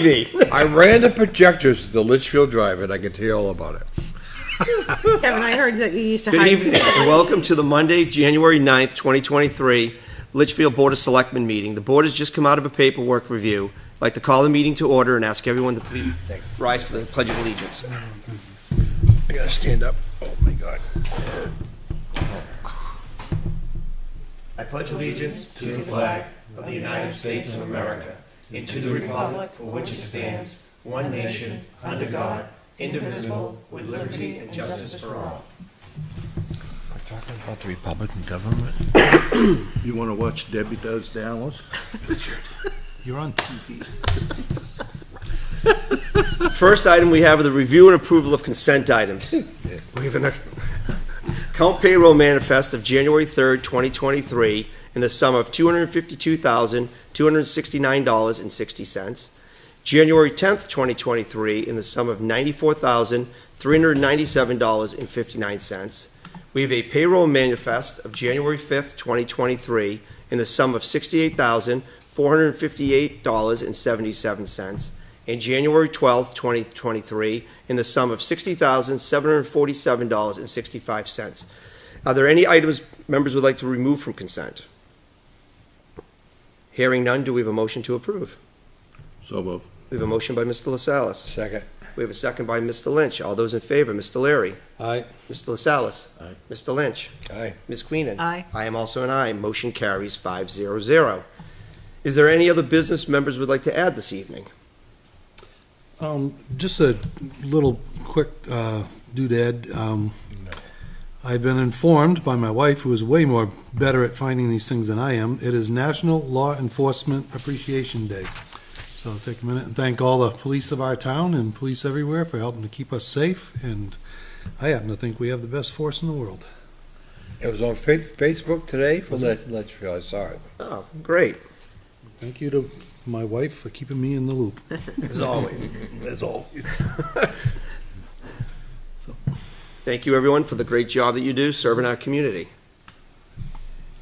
I ran the projectors to the Litchfield Drive, and I can tell you all about it. Kevin, I heard that you used to Good hide. evening, and welcome to the Monday, January 9th, 2023, Litchfield Board of Selectmen meeting. The board has just come out of a paperwork review. I'd like to call the meeting to order and ask everyone to please rise for the Pledge of Allegiance. I gotta stand up. Oh, my God. I pledge allegiance to the flag of the United States of America and to the republic for which it stands, one nation, under God, indivisible, with liberty and justice for all. We're talking about the Republican government. You want to watch Debbie Does Dallas? Richard, you're on TV. First item we have are the review and approval of consent items. We have an account payroll manifest of January 3rd, 2023 in the sum of $252,269.60. January 10th, 2023 in the sum of $94,397.59. We have a payroll manifest of January 5th, 2023 in the sum of $68,458.77. And January 12th, 2023 in the sum of $60,747.65. Are there any items members would like to remove from consent? Hearing none, do we have a motion to approve? So move. We have a motion by Mr. LaSalle's. Second. We have a second by Mr. Lynch. All those in favor, Mr. Leary. Aye. Mr. LaSalle's. Aye. Mr. Lynch. Aye. Ms. Queenan. Aye. I am also an aye. Motion carries 5-0. Is there any other business members would like to add this evening? Just a little quick doodad. I've been informed by my wife, who is way more better at finding these things than I am. It is National Law Enforcement Appreciation Day. So I'll take a minute and thank all the police of our town and police everywhere for helping to keep us safe. And I happen to think we have the best force in the world. It was on Facebook today for Litchfield. I saw it. Oh, great. Thank you to my wife for keeping me in the loop. As always. As always. So. Thank you, everyone, for the great job that you do serving our community.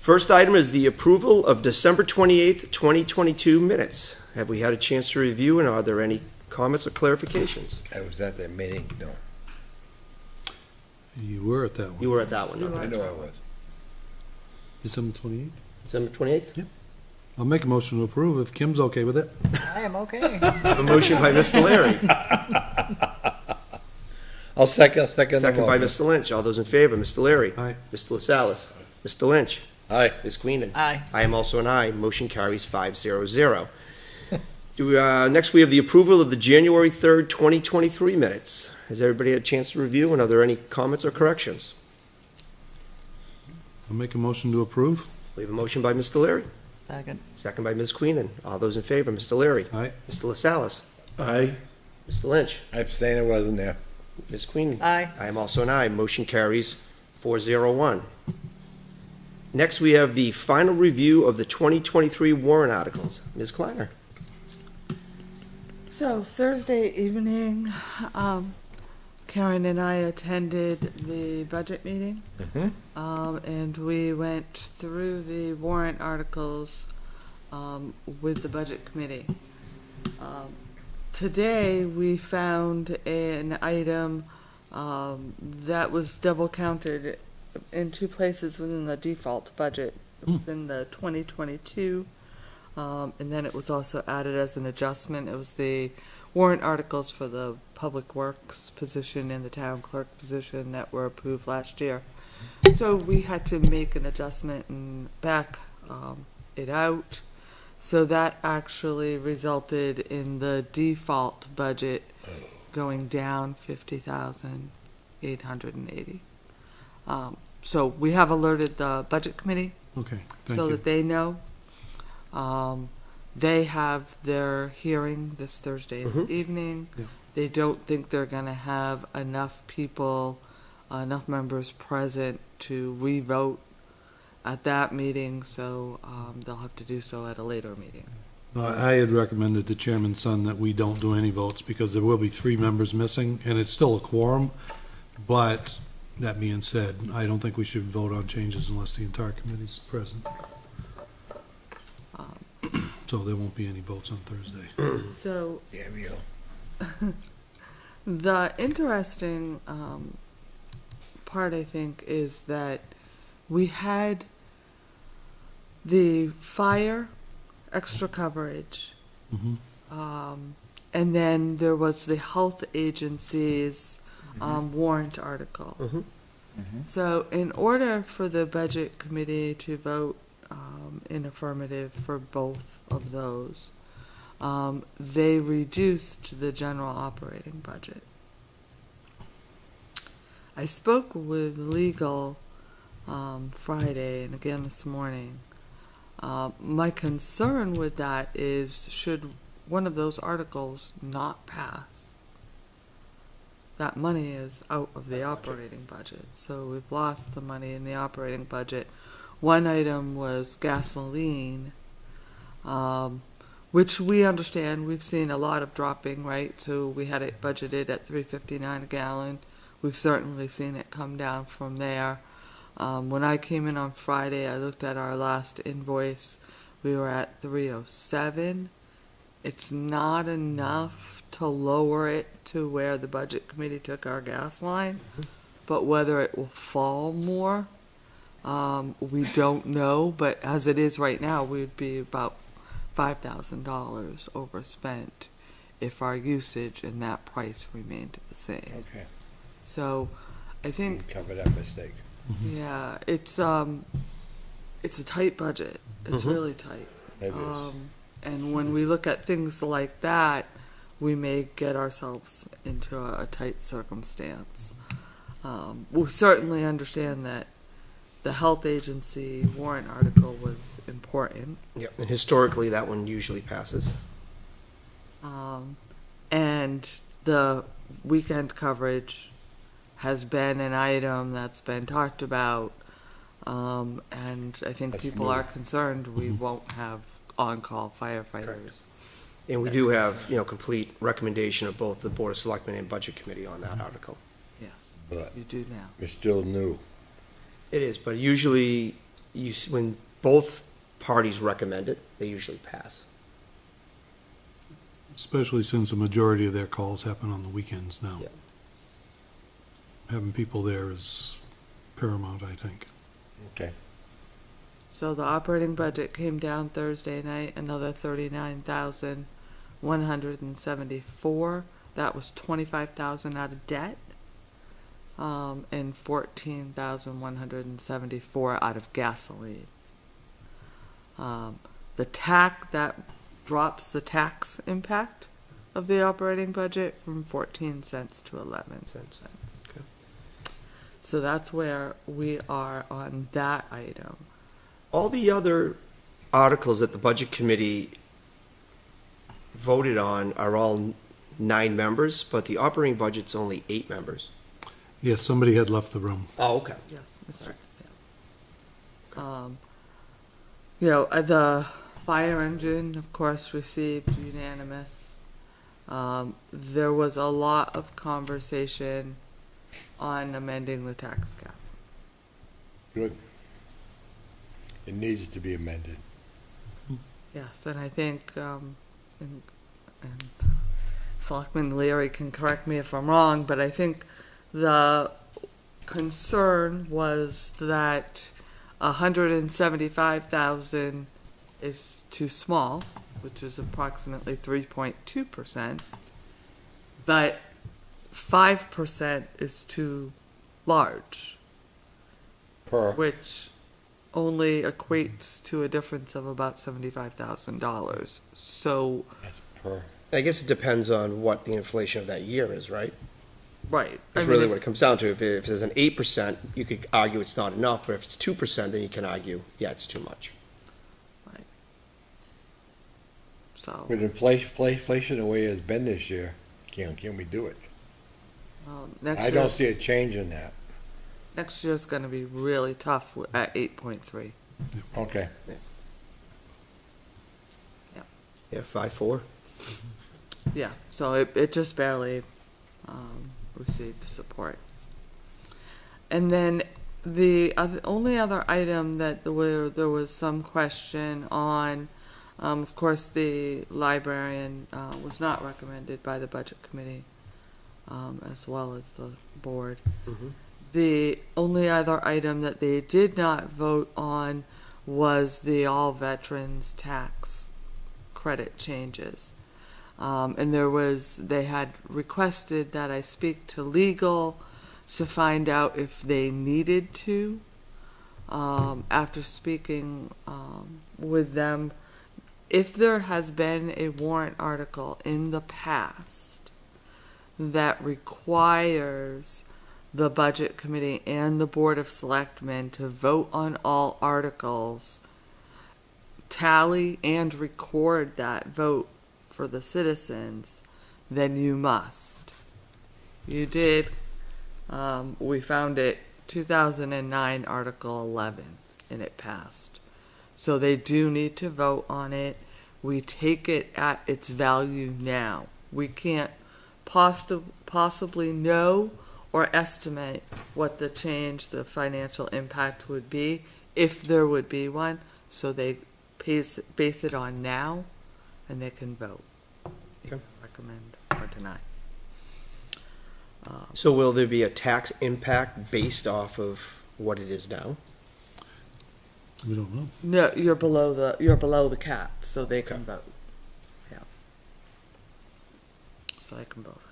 First item is the approval of December 28th, 2022 minutes. Have we had a chance to review, and are there any comments or clarifications? I was at that meeting. No. You were at that one. You were at that one, I okay. know I was. December 28th? December 28th? Yep. I'll make a motion to approve if Kim's okay with it. I am okay. I have a motion by Mr. Leary. I'll second the Second by motion. Mr. Lynch. All those in favor, Mr. Leary. Aye. Mr. LaSalle's. Mr. Lynch. Aye. Ms. Queenan. Aye. I am also an aye. Motion carries 5-0. Next, we have the approval of the January 3rd, 2023 minutes. Has everybody had a chance to review, and are there any comments or corrections? I'll make a motion to approve. We have a motion by Mr. Leary. Second. Second by Ms. Queenan. All those in favor, Mr. Leary. Aye. Mr. LaSalle's. Aye. Mr. Lynch. I abstained. I wasn't there. Ms. Queenan. Aye. I am also an aye. Motion carries 4-0. Next, we have the final review of the 2023 warrant articles. Ms. Kleiner. So Thursday evening, Karen and I attended the budget meeting, and we went through the warrant articles with the budget committee. Today, we found an item that was double counted in two places within the default budget. It was in the 2022. And then it was also added as an adjustment. It was the warrant articles for the public works position and the town clerk position that were approved last year. So we had to make an adjustment and back it out. So that actually resulted in the default budget going down $50,880. So we have alerted the budget committee. Okay, thank So you. that they know. They have their hearing this Thursday evening. Yeah. They don't think they're going to have enough people, enough members present to re-vote at that meeting, so they'll have to do so at a later meeting. I had recommended to Chairman's son that we don't do any votes because there will be 3 members missing, and it's still a quorum. But that being said, I don't think we should vote on changes unless the entire committee's present. so there won't be any votes on Thursday. So There we go. the interesting part, I think, is that we had the fire extra coverage, Mhm. and then there was the health agency's warrant article. Mhm. So in order for the budget committee to vote in affirmative for both of those, they reduced the general operating budget. I spoke with legal Friday and again this morning. My concern with that is, should one of those articles not pass, that money is out of the operating budget. So we've lost the money in the operating budget. One item was gasoline, which we understand. We've seen a lot of dropping, right? So we had it budgeted at $3.59 a gallon. We've certainly seen it come down from there. When I came in on Friday, I looked at our last invoice. We were at $3.07. It's not enough to lower it to where the budget committee took our gas line, but whether it will fall more, we don't know. But as it is right now, we'd be about $5,000 overspent if our usage and that price remained the same. Okay. So I You think, cover that mistake. yeah, it's a tight budget. It's Mhm. really tight. It is. And when we look at things like that, we may get ourselves into a tight circumstance. We certainly understand that the health agency warrant article was important. Yep, and historically, that one usually passes. And the weekend coverage has been an item that's been talked about. And I think That's people new. are concerned we won't have on-call firefighters. And we do have, complete recommendation of both the Board of Selectmen and Budget Committee on that article. Yes, But you do now. it's still new. It is, but usually, when both parties recommend it, they usually pass. Especially since the majority of their calls happen on the weekends now. Yeah. Having people there is paramount, I think. Okay. So the operating budget came down Thursday night, another 39,174. That was 25,000 out of debt, and 14,174 out of gasoline. The that drops the tax impact of the operating budget from 14 cents to 11 cents. Okay. So that's where we are on that item. All the other articles that the Budget Committee voted on are all 9 members, but the operating budget's only 8 members. Yes, somebody had left the room. Oh, okay. Yes, Mr. Yeah. The fire engine, of course, received unanimous. There was a lot of conversation on amending the tax cap. Good. It needs to be amended. Yes, and I think, and Selectman Leary can correct me if I'm wrong, but I think the concern was that 175,000 is too small, which is approximately 3.2%, but 5% is too large, Per. which only equates to a difference of about $75,000. So, That's per. I guess it depends on what the inflation of that year is, right? right. That's really what it comes down to. If there's an 8%, you could argue it's not enough, but if it's 2%, then you can argue, yeah, it's too much. So, With inflation the way it's been this year, can we do it? I don't see a change in that. next year's going to be really tough at 8.3. Okay. Yeah, 5.4. Yeah, so it just barely received support. And then the only other item that there was some question on Of course, the librarian was not recommended by the budget committee, as well as the board. Mhm. The only other item that they did not vote on was the all veterans tax credit changes. And they had requested that I speak to legal to find out if they needed to. After speaking with them, if there has been a warrant article in the past that requires the budget committee and the board of selectmen to vote on all articles, tally and record that vote for the citizens, then you must. You did. We found it 2009 Article 11, and it passed. So they do need to vote on it. We take it at its value now. We can't possibly know or estimate what the change, the financial impact would be, if there would be one. So they base it on now, and they can vote. Okay. Recommend or deny. So will there be a tax impact based off of what it is now? We don't know. No, you're below the cap, so they can vote. Yeah. So they can vote.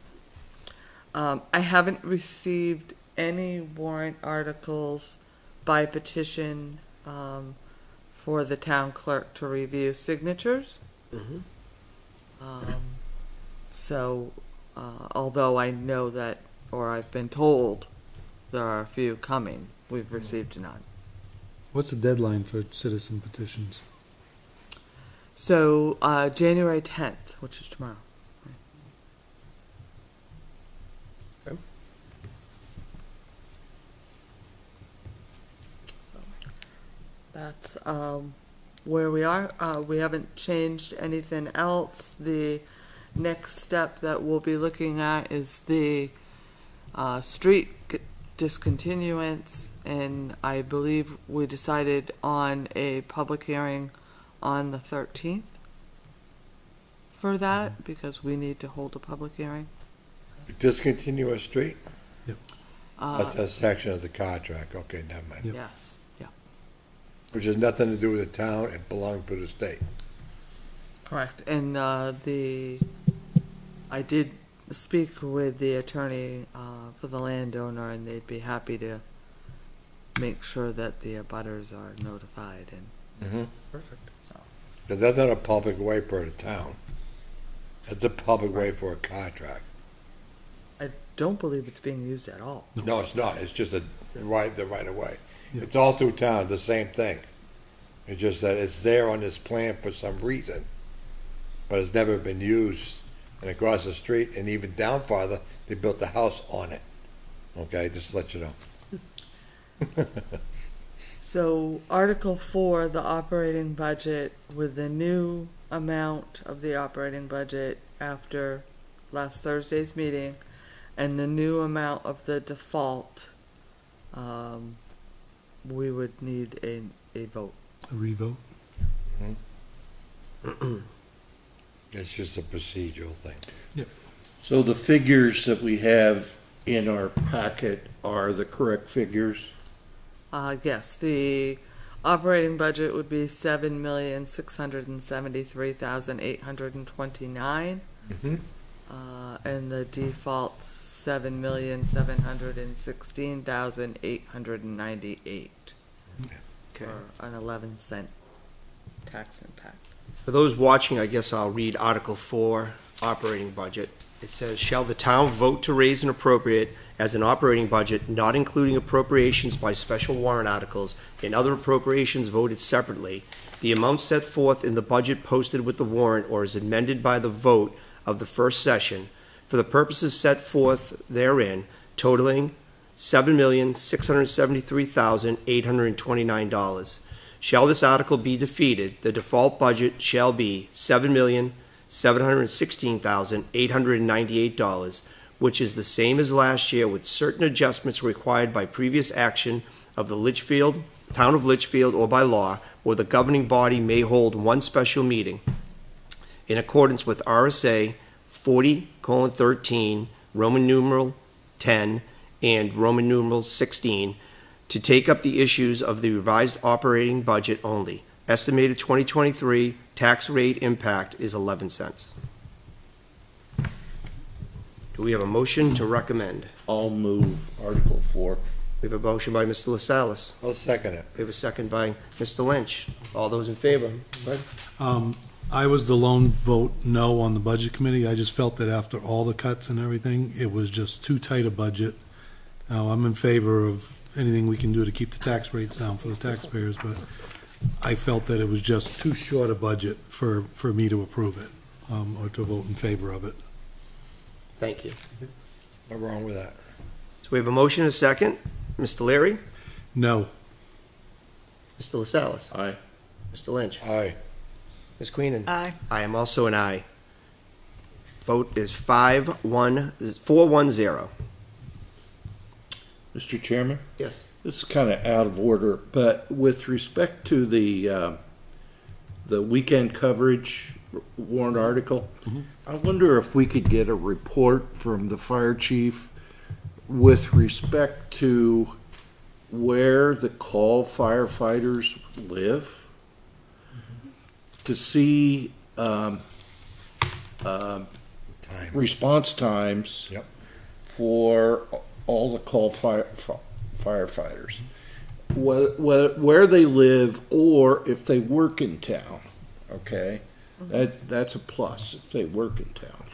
I haven't received any warrant articles by petition for the town clerk to review signatures. Mhm. So, although I know that, or I've been told there are a few coming, we've received none. What's the deadline for citizen petitions? So, January 10th, which is tomorrow. Okay. So, that's where we are. We haven't changed anything else. The next step that we'll be looking at is the street discontinuance, and I believe we decided on a public hearing on the 13th for that, because we need to hold a public hearing. Discontinue a street? Yep. That's a section of the contract, okay, never mind. Yep. Yes, yeah, Which has nothing to do with the town, it belongs to the state. correct. And I did speak with the attorney for the landowner, and they'd be happy to make sure that the abutters are notified, and Perfect. so. Because that's not a public way for the town. That's a public way for a contract. I don't believe it's being used at all. No, it's not, it's just the right of way. Yeah. It's all through town, the same thing. It's just that it's there on this plan for some reason, but it's never been used. And across the street, and even down farther, they built a house on it. Okay, just to let you know. So Article 4, the operating budget, with the new amount of the operating budget after last Thursday's meeting, and the new amount of the default, we would need a vote. A revote? It's just a procedural thing. So the figures that we have in our packet are the correct figures? Yes, the operating budget would be $7,673,829. And the default $7,716,898. Okay. For an 11-cent tax impact. For those watching, I guess I'll read Article 4, operating budget. It says, shall the town vote to raise and appropriate as an operating budget, not including appropriations by special warrant articles and other appropriations voted separately, the amount set forth in the budget posted with the warrant or is amended by the vote of the first session for the purposes set forth therein, totaling $7,673,829. Shall this article be defeated, the default budget shall be $7,716,898, which is the same as last year with certain adjustments required by previous action of the Litchfield, Town of Litchfield, or by law, or the governing body may hold one special meeting in accordance with RSA 40:13, Roman numeral 10, and Roman numeral 16, to take up the issues of the revised operating budget only. Estimated 2023 tax rate impact is 11 cents. Do we have a motion to recommend? I'll move Article 4. We have a motion by Mr. LaSalle's. I'll second it. We have a second by Mr. Lynch. All those in favor? Fred? I was the lone vote no on the budget committee. I just felt that after all the cuts and everything, it was just too tight a budget. Now, I'm in favor of anything we can do to keep the tax rates down for the taxpayers, but I felt that it was just too short a budget for me to approve it, or to vote in favor of it. Thank you. No wrong with that. So we have a motion and a second. Mr. Leary? No. Mr. LaSalle's? Aye. Mr. Lynch? Aye. Ms. Queenan? Aye. I am also an aye. Vote is 410. Mr. Chairman? Yes. This is kind of out of order, but with respect to the weekend coverage warrant article, I wonder if we could get a report from the fire chief with respect to where the call firefighters live, to see Time. response times Yep. for all the call firefighters, where they live, or if they work in town. Okay, that's a plus if they work in town.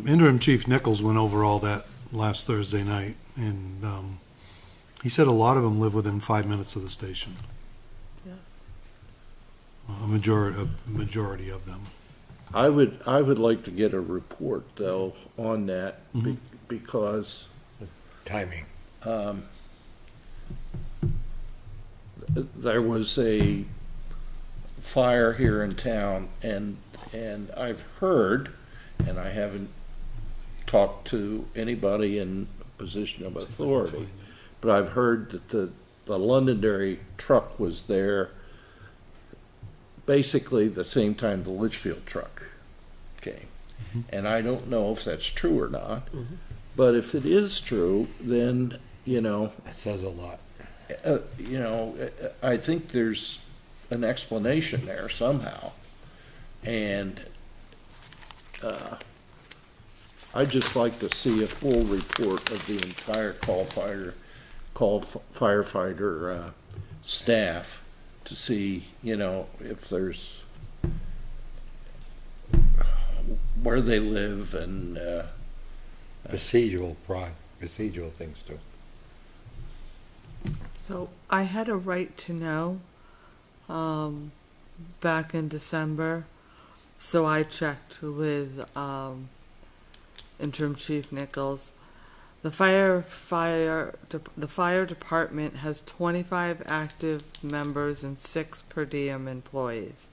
Interim Chief Nichols went over all that last Thursday night, and he said a lot of them live within 5 minutes of the station. Yes. A majority of them. I would like to get a report though on that because Timing. there was a fire here in town, and I've heard, and I haven't talked to anybody in a position of authority, but I've heard that the Londonderry truck was there basically the same time the Litchfield truck came. And I don't know if that's true or not, but if it is true, then, That says a lot. I think there's an explanation there somehow. And I'd just like to see a full report of the entire firefighter staff to see, if there's where they live and Procedural things too. So I had a right to know back in December, so I checked with Interim Chief Nichols. The fire department has 25 active members and 6 per diem employees.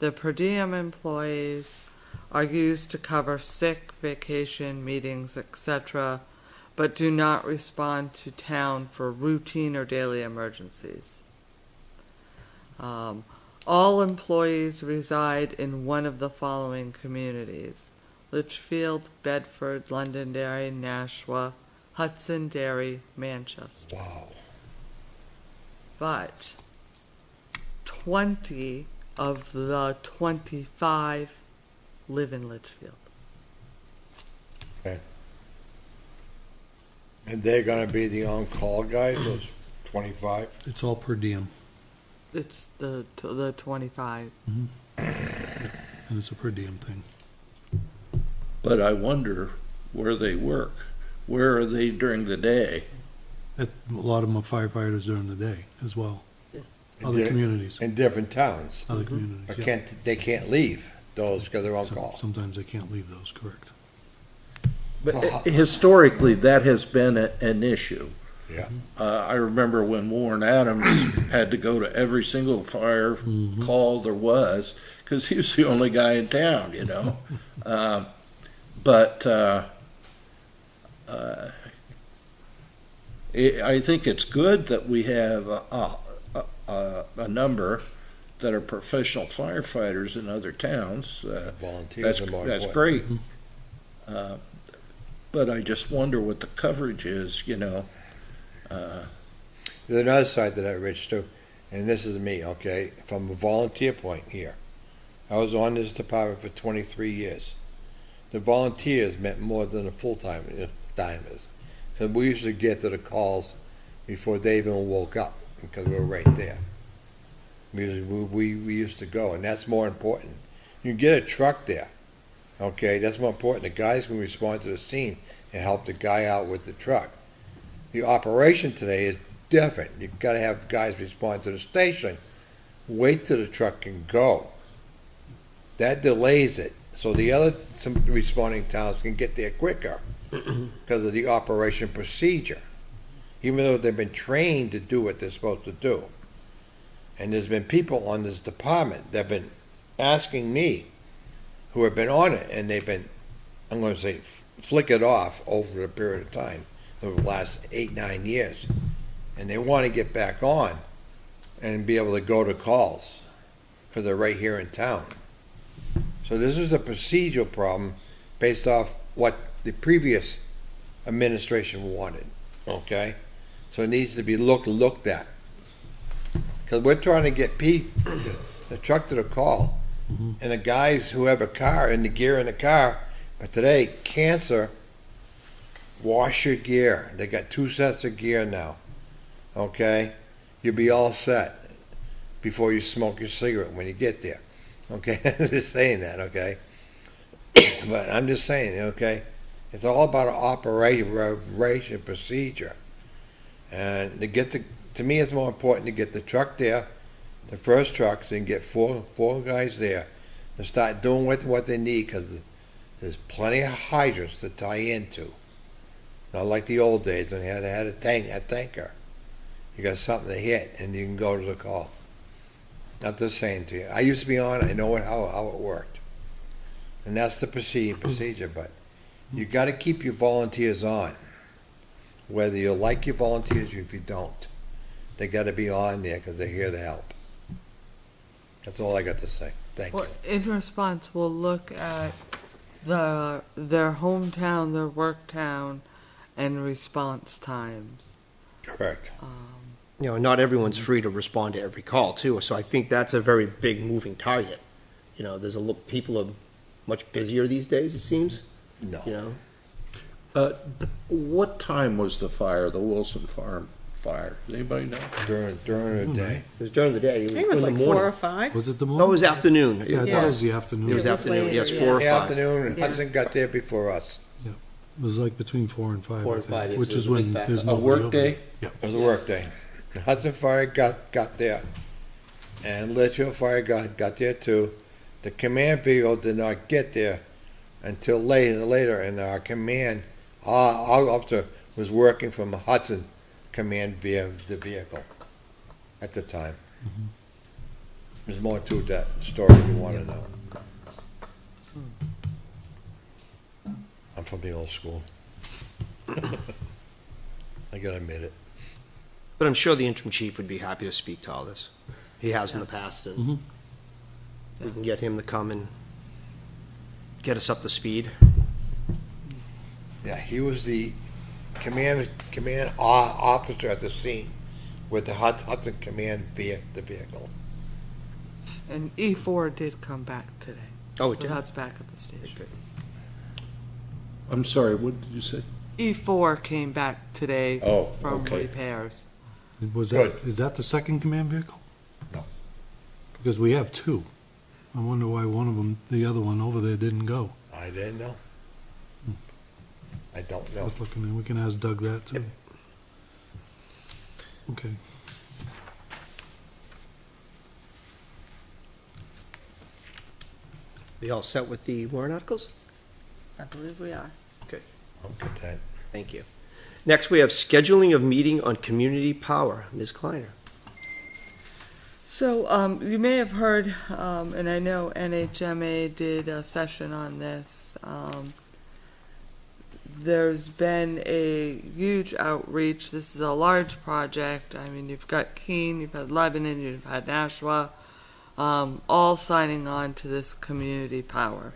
The per diem employees are used to cover sick, vacation, meetings, etc., but do not respond to town for routine or daily emergencies. All employees reside in one of the following communities: Litchfield, Bedford, Londonderry, Nashua, Hudson, Derry, Manchester. Wow. But 20 of the 25 live in Litchfield. And they're gonna be the on-call guys, those 25? It's all per diem, It's the 25. and it's a per diem thing. but I wonder where they work. Where are they during the day? A lot of them are firefighters during the day as well. In Other di- communities, In different towns. other communities, yeah. They can't leave those because they're on call. Sometimes they can't leave those, correct. But historically, that has been an issue. Yeah. I remember when Warren Adams had to go to every single fire call there was, because he was the only guy in town, I think it's good that we have a number that are professional firefighters in other towns. Volunteers are more That's important. great. But I just wonder what the coverage is, you know. There's another side to that, Rich, too, and this is me, okay, from a volunteer point here. I was on this department for 23 years. The volunteers meant more than the full-timers, because we used to get to the calls before they even woke up, because we were right there. We used to go, and that's more important. You get a truck there, okay, that's more important. The guys can respond to the scene and help the guy out with the truck. The operation today is different. You've got to have guys respond to the station, wait till the truck can go. That delays it, so the other some responding towns can get there quicker because of the operation procedure, even though they've been trained to do what they're supposed to do. And there's been people on this department that have been asking me, who have been on it, and they've been, I'm going to say, flick it off over a period of time, over the last 8-9 years. And they want to get back on and be able to go to calls because they're right here in town. So this is a procedural problem based off what the previous administration wanted, okay? So it needs to be looked at. Because we're trying to get the truck to the call, and the guys who have a car and the gear in the car, but today, cancer, wash your gear. They got 2 sets of gear now, okay? You'll be all set before you smoke your cigarette when you get there, okay? Just saying that, okay? But I'm just saying, okay? It's all about an operation procedure. And to me, it's more important to get the truck there, the first truck, so you can get four guys there and start doing what they need, because there's plenty of hydrants to tie into. Not like the old days when you had a tanker. You got something to hit and you can go to the call. Not just saying to you. I used to be on, I know how it worked. And that's the procedure, but you got to keep your volunteers on. Whether you like your volunteers or if you don't. They got to be on there because they're here to help. That's all I got to say. Thank you. Well, in response, we'll look at their hometown, their work town, and response times. Correct. You know, not everyone's free to respond to every call, too, so I think that's a very big moving target. You know, people are much busier these days, it seems, No. you know? What time was the fire, the Wilson Farm fire? Does anybody know? During the day. It was during the day. I think it was in like the 4 morning. or 5. Was it the No, it morning? was afternoon. Yeah, I thought Yeah. it was the afternoon. It was It was afternoon, yes, later, 4 or In the 5. afternoon, Yeah. Hudson got there before us. It was like between 4 and 5, 4 I and 5, think, yes, which it was is a big when backup. there's A nobody work over day? there. It was a work day. The Hudson Fire got there. And Litchfield Fire got there too. The command vehicle did not get there until later, and our officer was working from the Hudson command via the vehicle at the time. There's more to that story if you want to know. I'm from the old school. I gotta admit it. But I'm sure the interim chief would be happy to speak to all this. He has in the past, and we can get him to come and get us up to speed. Yeah, he was the command officer at the scene with the Hudson command the vehicle. And E4 did come back today. Oh, it So did? that's back at the station. I'm sorry, what did you say? E4 came back today Oh, from okay. repairs. Is that the second command vehicle? No. Because we have 2. I wonder why one of them, the other one over there didn't go. I didn't know. I don't know. Worth looking at. We can ask Doug that too. Okay. We all set with the warrant articles? I believe we are. I'm content. Thank you. Next, we have scheduling of meeting on community power. Ms. Kleiner. So, you may have heard, and I know NHMA did a session on this. there's been a huge outreach. This is a large project. I mean, you've got Keene, you've had Lebanon, you've had Nashua, all signing on to this community power.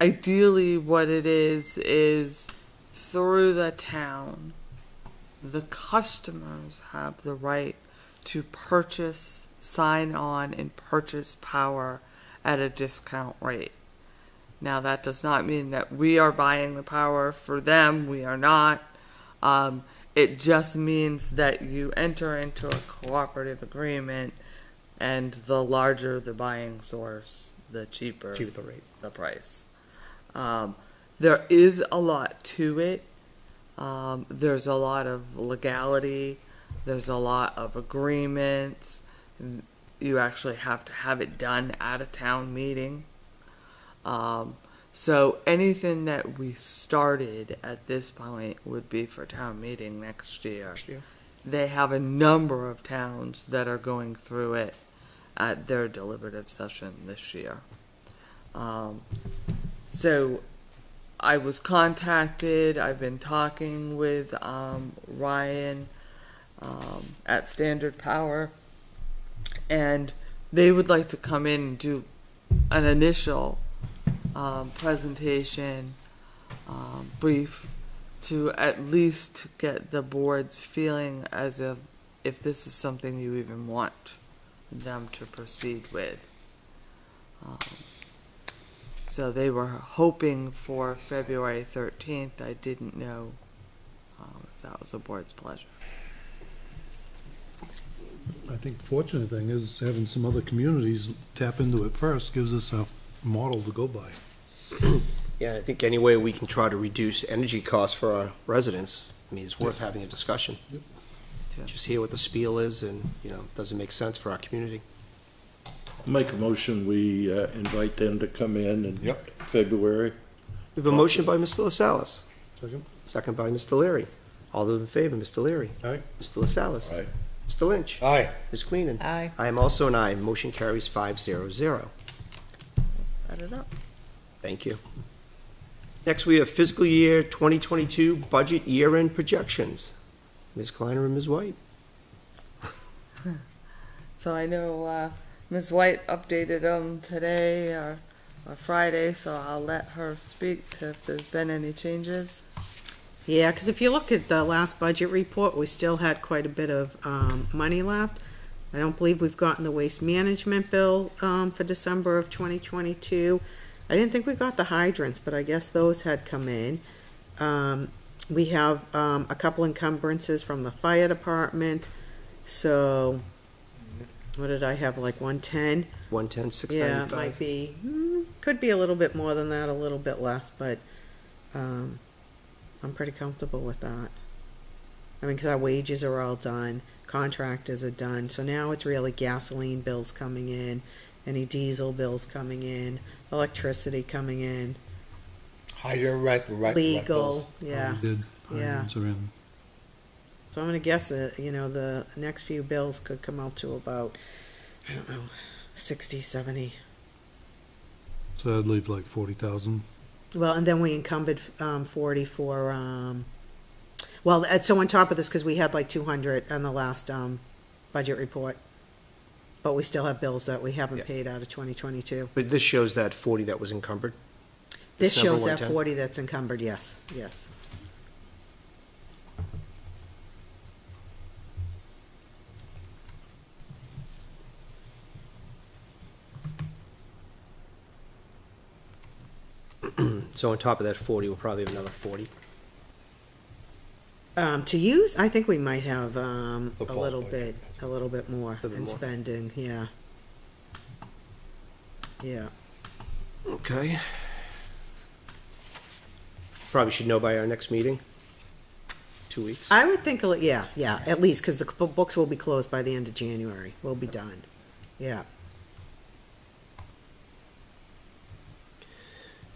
Ideally, what it is through the town, the customers have the right to purchase, sign on, and purchase power at a discount rate. Now, that does not mean that we are buying the power for them. We are not. It just means that you enter into a cooperative agreement, and the larger the buying source, the cheaper the rate. the price. There is a lot to it. There's a lot of legality. There's a lot of agreements. You actually have to have it done at a town meeting. So anything that we started at this point would be for town meeting next year. They have a number of towns that are going through it at their deliberative session this year. So I was contacted. I've been talking with Ryan at Standard Power, and they would like to come in and do an initial presentation, brief, to at least get the board's feeling as if this is something you even want them to proceed with. So they were hoping for February 13th. I didn't know if that was the board's pleasure. I think the fortunate thing is having some other communities tap into it first gives us a model to go by. Yeah, I think any way we can try to reduce energy costs for our residents, I mean, it's worth having a discussion. Yep. Just hear what the spiel is, and, does it make sense for our community? Make a motion, we invite them to come in February. We have a motion by Mr. LaSalle's, Second? second by Mr. Leary. All those in favor, Mr. Leary. Aye. Mr. LaSalle's. Aye. Mr. Lynch. Aye. Ms. Queenan. Aye. I am also an aye. Motion carries 5-0-0. Set it up. Thank you. Next, we have fiscal year 2022 budget year-end projections. Ms. Kleiner and Ms. White. So I know Ms. White updated them today or Friday, so I'll let her speak to if there's been any changes. Yeah, because if you look at the last budget report, we still had quite a bit of money left. I don't believe we've gotten the waste management bill for December of 2022. I didn't think we got the hydrants, but I guess those had come in. We have a couple encumbrances from the fire department. So, what did I have, like 110? 110, Yeah, 695. it might be, could be a little bit more than that, a little bit less, but I'm pretty comfortable with that. I mean, because our wages are all done, contractors are done, so now it's really gasoline bills coming in, any diesel bills coming in, electricity coming in, Hydrant rent. legal, yeah. We did. Yeah. Items are in. So I'm gonna guess that, the next few bills could come out to about, I don't know, 60, 70. So that'd leave like 40,000. Well, and then we encumbered 40 for, well, so on top of this, because we had like 200 on the last budget report, but we still have bills that we haven't Yeah. paid out of 2022. But this shows that 40 that was encumbered. This December shows that 110. 40 that's encumbered, yes, yes. So on top of that 40, we'll probably have another 40. To use, I think we might have a fall little budget. bit more Little bit in more. spending, yeah. Yeah. Okay. Probably should know by our next meeting. 2 weeks. I would think, yeah, at least, because the books will be closed by the end of January. We'll be done. Yeah.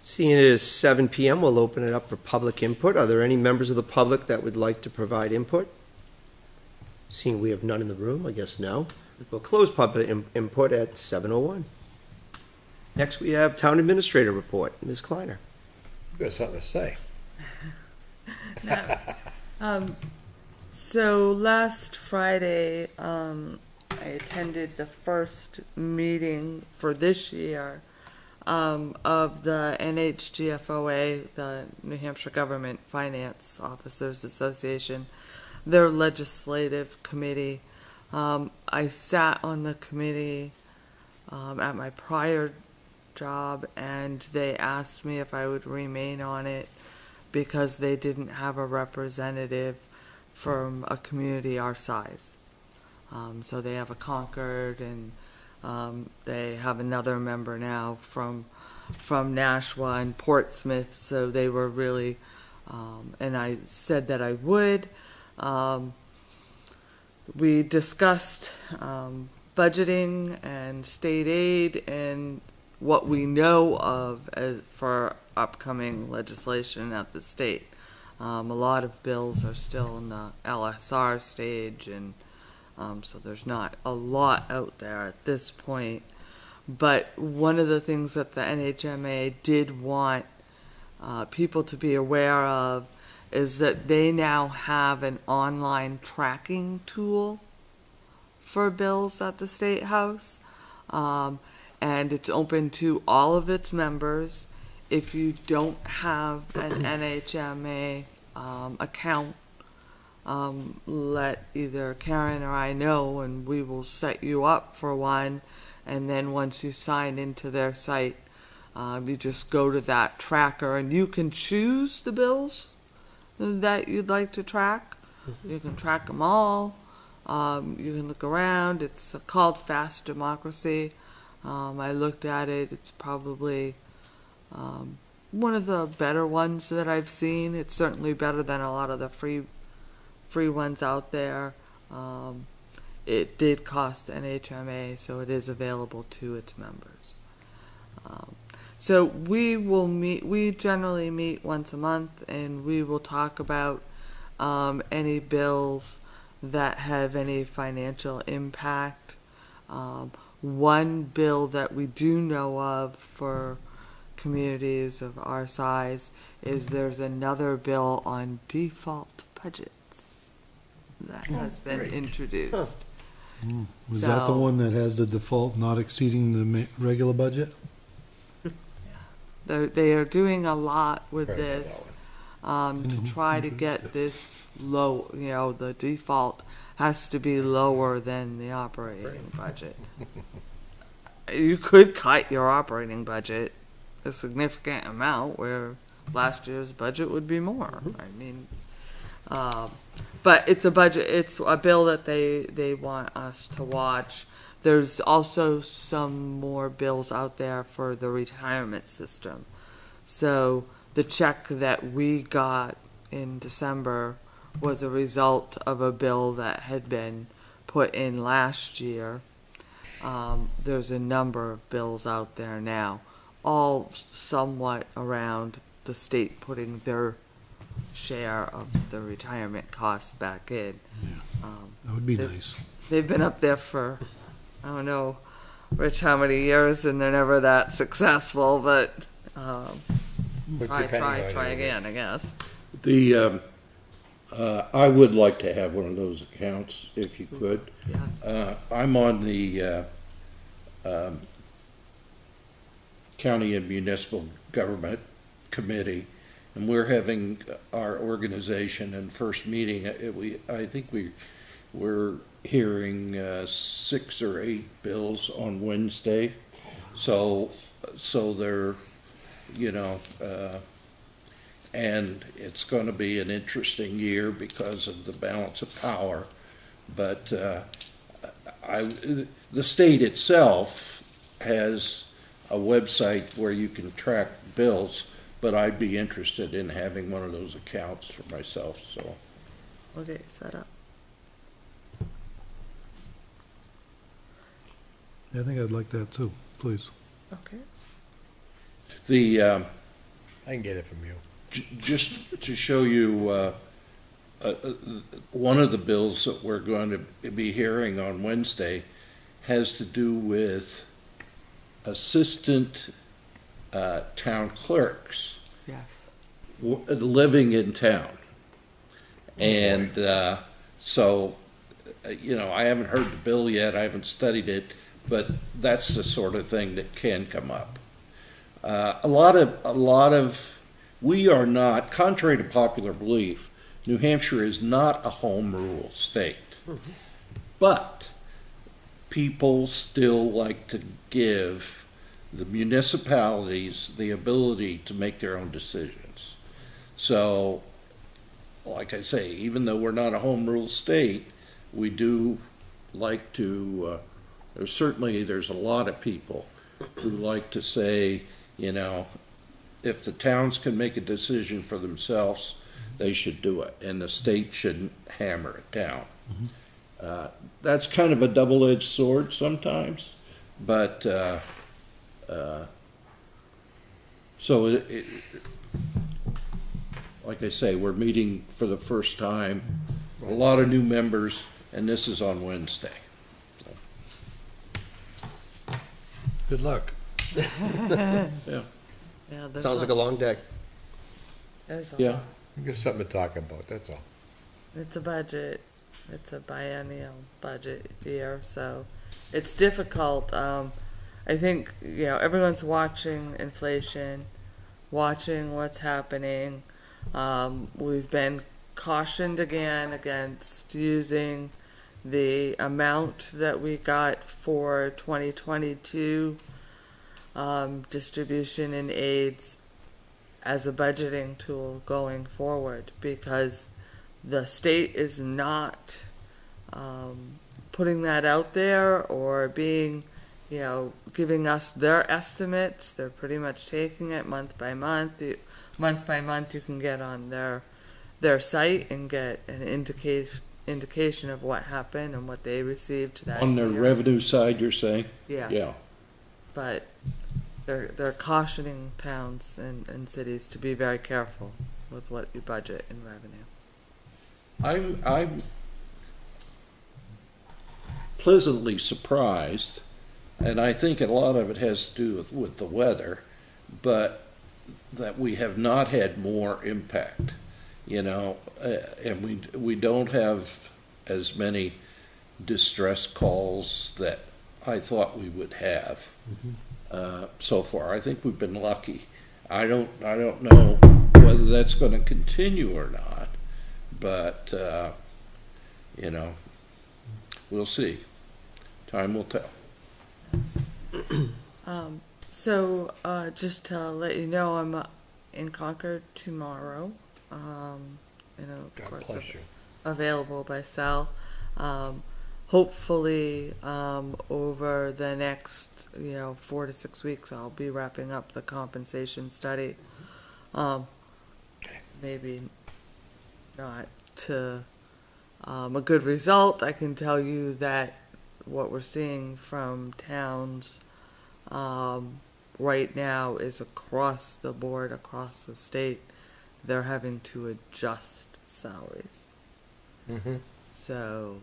Seeing it is 7 PM, we'll open it up for public input. Are there any members of the public that would like to provide input? Seeing we have none in the room, I guess no. We'll close public input at 7:01. Next, we have Town Administrator Report. Ms. Kleiner. You got something to say. So last Friday, I attended the first meeting for this year of the NHGFOA, the New Hampshire Government Finance Officers Association, their legislative committee. I sat on the committee at my prior job, and they asked me if I would remain on it because they didn't have a representative from a community our size. So they have a Concord, and they have another member now from Nashua and Portsmouth. So they were really, and I said that I would. We discussed budgeting and state aid and what we know of for upcoming legislation at the state. A lot of bills are still in the LSR stage, and so there's not a lot out there at this point. But one of the things that the NHMA did want people to be aware of is that they now have an online tracking tool for bills at the State House. And it's open to all of its members. If you don't have an NHMA account, let either Karen or I know, and we will set you up for one. And then once you sign into their site, you just go to that tracker, and you can choose the bills that you'd like to track. You can track them all. You can look around. It's called Fast Democracy. I looked at it. It's probably one of the better ones that I've seen. It's certainly better than a lot of the free ones out there. It did cost NHMA, so it is available to its members. So we will meet. We generally meet once a month, and we will talk about any bills that have any financial impact. One bill that we do know of for communities of our size is there's another bill on default budgets that has been great. introduced. Was that the So- one that has the default not exceeding the regular budget? They are doing a lot with Heard about this that to try to get this low. You know, the default has to be lower than the operating budget. You could cut your operating budget a significant amount, where last year's budget would be more. I mean, but it's a budget. It's a bill that they want us to watch. There's also some more bills out there for the retirement system. So the check that we got in December was a result of a bill that had been put in last year. There's a number of bills out there now, all somewhat around the state putting their share of the retirement costs back in. That would be They've- nice. They've been up there for, I don't know, Rich, how many years, and they're never that successful, but But try depending on your- again, I guess. I would like to have one of those accounts if you could. Yes. I'm on the County and Municipal Government Committee, and we're having our organization and first meeting. I think we're hearing 6 or 8 bills on Wednesday. So they're, and it's going to be an interesting year because of the balance of power. But the state itself has a website where you can track bills, but I'd be interested in having one of those accounts for myself, so. Okay, set up. Yeah, I think I'd like that too, please. Okay. The, I can get it from you. just to show you, one of the bills that we're going to be hearing on Wednesday has to do with assistant town clerks. Yes. living in town. And so, I haven't heard the bill yet, I haven't studied it, but that's the sort of thing that can come up. A lot of, we are not, contrary to popular belief, New Hampshire is not a home rule state. But people still like to give the municipalities the ability to make their own decisions. So, like I say, even though we're not a home rule state, we do like to, there's a lot of people who like to say, if the towns can make a decision for themselves, they should do it, and the state shouldn't hammer it down. That's kind of a double-edged sword sometimes, but so like I say, we're meeting for the first time, a lot of new members, and this is on Wednesday. Good luck. Yeah, Yeah, there's Sounds like a long day. there's a yeah. lot. Get something to talk about, that's all. It's a budget. It's a biennial budget year, so it's difficult. I think, everyone's watching inflation, watching what's happening. We've been cautioned again against using the amount that we got for 2022 distribution and aids as a budgeting tool going forward, because the state is not putting that out there or being, giving us their estimates. They're pretty much taking it month by month. Month by month, you can get on their site and get an indication of what happened and what they received that On the year. revenue side, you're saying? Yes. Yeah. But they're cautioning towns and cities to be very careful with what you budget in revenue. I'm pleasantly surprised, and I think a lot of it has to do with the weather, but that we have not had more impact, and we don't have as many distress calls that I thought we would have so far. I think we've been lucky. I don't know whether that's going to continue or not, but we'll see. Time will tell. So, just to let you know, I'm in Concord tomorrow. Of God course, bless you. available by cell. Hopefully, over the next, 4 to 6 weeks, I'll be wrapping up the compensation study. Maybe not to a good result. I can tell you that what we're seeing from towns right now is across the board, across the state, they're having to adjust salaries. Mm-hmm. So,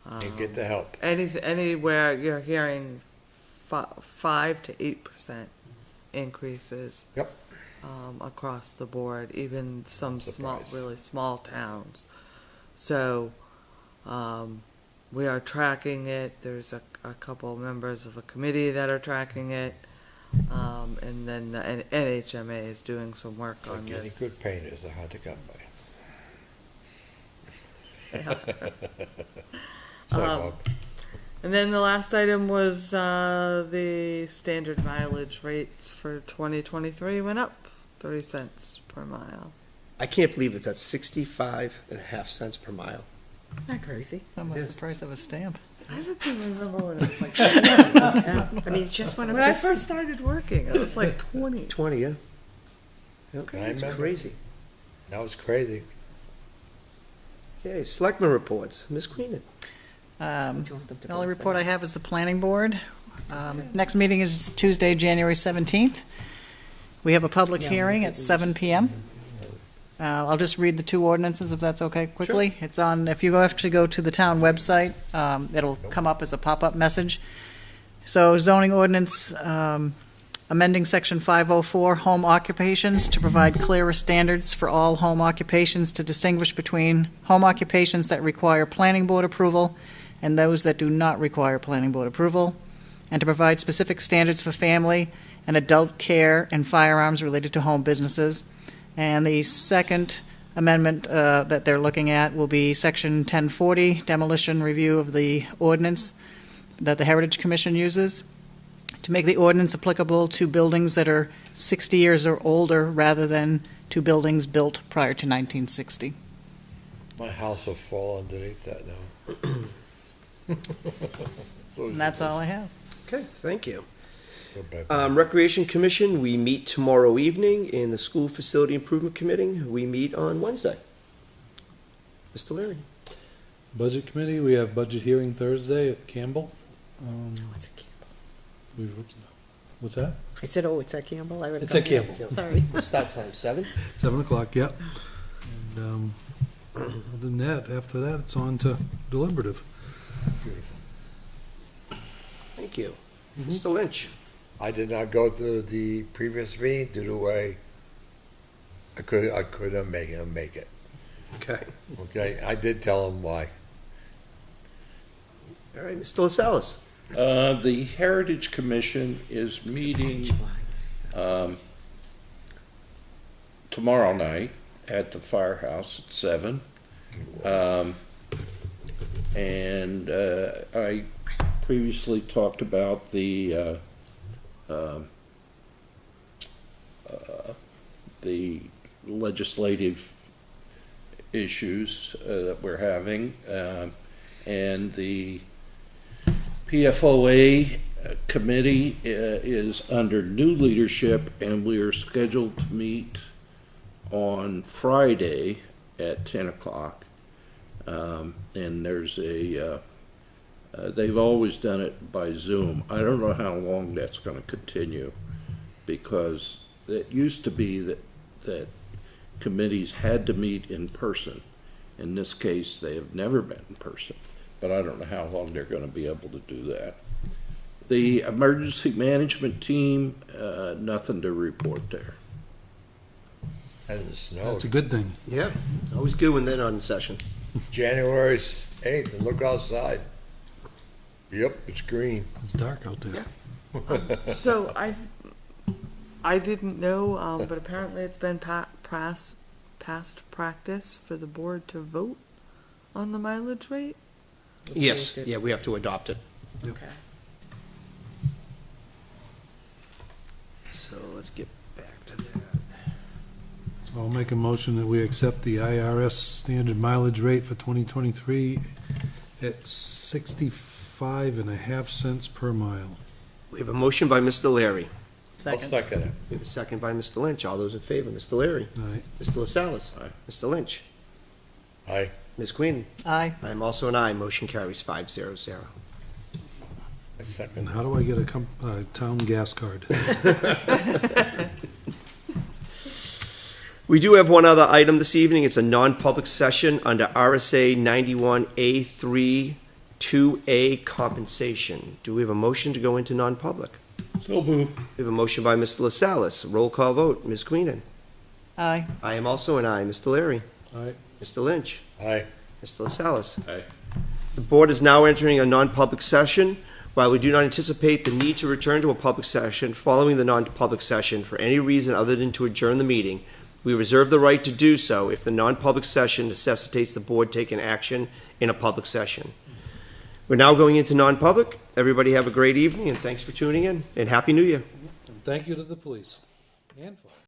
And get the help. anywhere you're hearing 5 to 8% increases. Yep. Across the board, even some Surprised. really small towns. So, we are tracking it. There's a couple members of a committee that are tracking it. And then the NHMA is doing some work It's on like any this. good painters are hard to come by. Sorry, Bob. And then the last item was the standard mileage rates for 2023 went up 30 cents per mile. I can't believe it's at 65.5 cents per mile. Isn't that crazy? Almost Yes. the price of a stamp. I don't even remember when it was like. Yeah. I mean, it just went up When I to first started working, it was like 20. 20, yeah. I It's remember. crazy. That was crazy. Okay, selectmen reports. Ms. Queenan. The only report I have is the planning board. Next meeting is Tuesday, January 17th. We have a public hearing at 7 PM. I'll just read the two ordinances, if that's okay, quickly. It's on, if you have to go to the town website, it'll come up as a pop-up message. So zoning ordinance amending Section 504, home occupations, to provide clearer standards for all home occupations to distinguish between home occupations that require planning board approval and those that do not require planning board approval, and to provide specific standards for family and adult care and firearms related to home businesses. And the second amendment that they're looking at will be Section 1040, demolition review of the ordinance that the Heritage Commission uses, to make the ordinance applicable to buildings that are 60 years or older rather than to buildings built prior to 1960. My house will fall underneath that now. And that's all I have. Okay, thank you. Go back. Recreation Commission, we meet tomorrow evening, in the School Facility Improvement Committee, we meet on Wednesday. Mr. Leary? Budget Committee, we have budget hearing Thursday at Campbell. What's at Campbell? What's that? I said, oh, it's at Campbell. I would have It's at come here. Campbell. Sorry. Start time, 7? 7 o'clock, yep. And other than that, after that, it's on to deliberative. Thank you. Mr. Lynch? I did not go to the previous meeting due to I couldn't make it. Okay. Okay, I did tell him why. All right, Mr. LaSalle's. The Heritage Commission is meeting tomorrow night at the firehouse at 7. And I previously talked about the legislative issues that we're having, and the PFOA committee is under new leadership, and we are scheduled to meet on Friday at 10 o'clock. And there's they've always done it by Zoom. I don't know how long that's going to continue, because it used to be that committees had to meet in person. In this case, they have never been in person, but I don't know how long they're going to be able to do that. The emergency management team, nothing to report there. Hasn't snowed. That's a good thing. Yeah, it's always good when they're not in session. January 8th, and look outside. Yep, it's green. It's dark out there. So I didn't know, but apparently it's been past practice for the board to vote on the mileage rate. Yes, yeah, we have to adopt it. Okay. So let's get back to that. So I'll make a motion that we accept the IRS standard mileage rate for 2023 at 65.5 cents per mile. We have a motion by Mr. Leary. I'll second it. We have a second by Mr. Lynch. All those in favor, Mr. Leary. Aye. Mr. LaSalle's. Aye. Mr. Lynch. Aye. Ms. Queen. Aye. I am also an aye. Motion carries 500. I second. And how do I get a town gas card? We do have one other item this evening. It's a non-public session under RSA 91A3 2A compensation. Do we have a motion to go into non-public? So move. We have a motion by Mr. LaSalle's. Roll call vote. Ms. Queenan. Aye. I am also an aye. Mr. Leary. Aye. Mr. Lynch. Aye. Mr. LaSalle's. Aye. The board is now entering a non-public session. While we do not anticipate the need to return to a public session following the non-public session for any reason other than to adjourn the meeting, we reserve the right to do so if the non-public session necessitates the board taking action in a public session. We're now going into non-public. Everybody have a great evening, and thanks for tuning in, and Happy New Year. And thank you to the police and fire.